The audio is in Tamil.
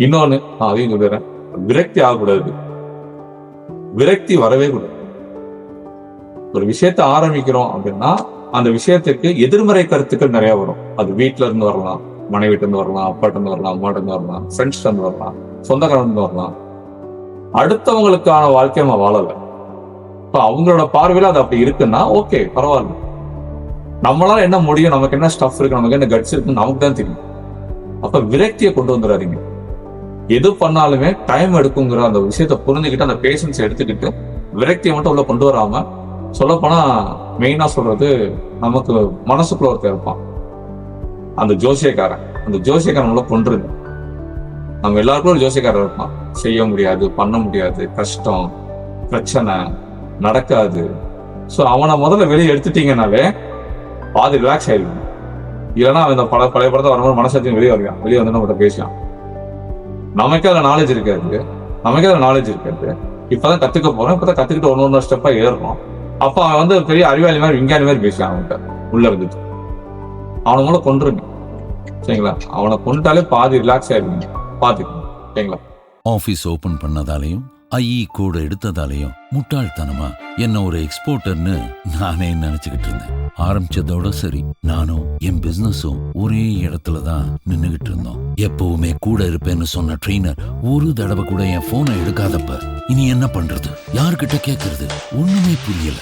இன்னொன்னு நான் அதையும் சொல்லிடுறேன், விரக்தி ஆகக்கூடாது. விரக்தி வரவே கூடாது. ஒரு விஷயத்த ஆரம்பிக்கிறோம் அப்படின்னா அந்த விஷயத்துக்கு எதிர்மறை கருத்துக்கள் நிறைய வரும். அது வீட்டுல இருந்து வரலாம், மனைவிட்டு இருந்து வரலாம், அப்பாட்ட இருந்து வரலாம், அம்மாட்ட இருந்து வரலாம், ஃப்ரெண்ட்ஸ்ல இருந்து வரலாம், சொந்தக்காரங்க இருந்து வரலாம். அடுத்தவங்களுக்கான வாழ்க்கையை நம்ம வாழல. அவங்களோட பார்வையில அது அப்படி இருக்குன்னா ஓகே, பரவாயில்ல. நம்மளால என்ன முடியும், நமக்கு என்ன ஸ்டஃப் இருக்கு, நமக்கு என்ன கட்ஸ் இருக்குன்னு நமக்கு தான் தெரியும். அப்ப விரக்தியை கொண்டு வந்துடாதீங்க. எது பண்ணாலுமே டைம் எடுக்குங்கிற அந்த விஷயத்த புரிஞ்சுக்கிட்டு அந்த பேஷன்ஸ் எடுத்துக்கிட்டு விரக்தியை மட்டும் உள்ள கொண்டு வராம, சொல்லப்போனா மெயினா சொல்றது, நமக்கு மனசுக்குள்ள ஒருத்தர் இருப்பான், அந்த ஜோசியக்காரன். அந்த ஜோசியக்காரன் உள்ள கொண்டுருங்க. நம்ம எல்லாருக்கும் ஒரு ஜோசியக்காரர் இருப்பான். செய்ய முடியாது, பண்ண முடியாது, கஷ்டம், பிரச்சனை, நடக்காது. ஸோ அவனை முதல்ல வெளியே எடுத்துட்டீங்கன்னாலே பாதி ரிலாக்ஸ் ஆயிடுவான். இல்லைன்னா அவன் இந்த பழைய படத்தை வரும்போது மனசாட்சி வெளியே வருவான். வெளியே வந்து நம்மகிட்ட பேசுவான். நமக்கே அதில் நாலேஜ் இருக்காது. இப்பதான் கத்துக்க போறோம். இப்பதான் கத்துக்கிட்டு ஒன்னொரு ஸ்டெப்பா ஏறணும். அப்ப அவன் வந்து பெரிய அறிவாளி மாதிரி, விஞ்ஞானி மாதிரி பேசுவான். அவன்கிட்ட உள்ள இருந்துட்டு அவனை மூலம் கொண்டுருங்க. சரிங்களா? அவனை கொண்டுட்டாலே பாதி ரிலாக்ஸ் ஆயிடுவீங்க. பாத்துக்கணும். சரிங்களா? ஆபீஸ் ஓபன் பண்ணதாலையும் ஐஇ கூட எடுத்ததாலையும் முட்டாள்தனமா என்ன ஒரு எக்ஸ்போர்ட்டர்னு நானே நினைச்சுக்கிட்டு இருந்தேன். ஆரம்பிச்சதோட சரி, நானும் என் பிசினஸும் ஒரே இடத்துல தான் நின்னுகிட்டு இருந்தோம். எப்பவுமே கூட இருப்பேன்னு சொன்ன ட்ரெயினர் ஒரு தடவை கூட என் போனை எடுக்காதப்ப இனி என்ன பண்றது, யார்கிட்ட கேட்கறது, ஒண்ணுமே புரியல.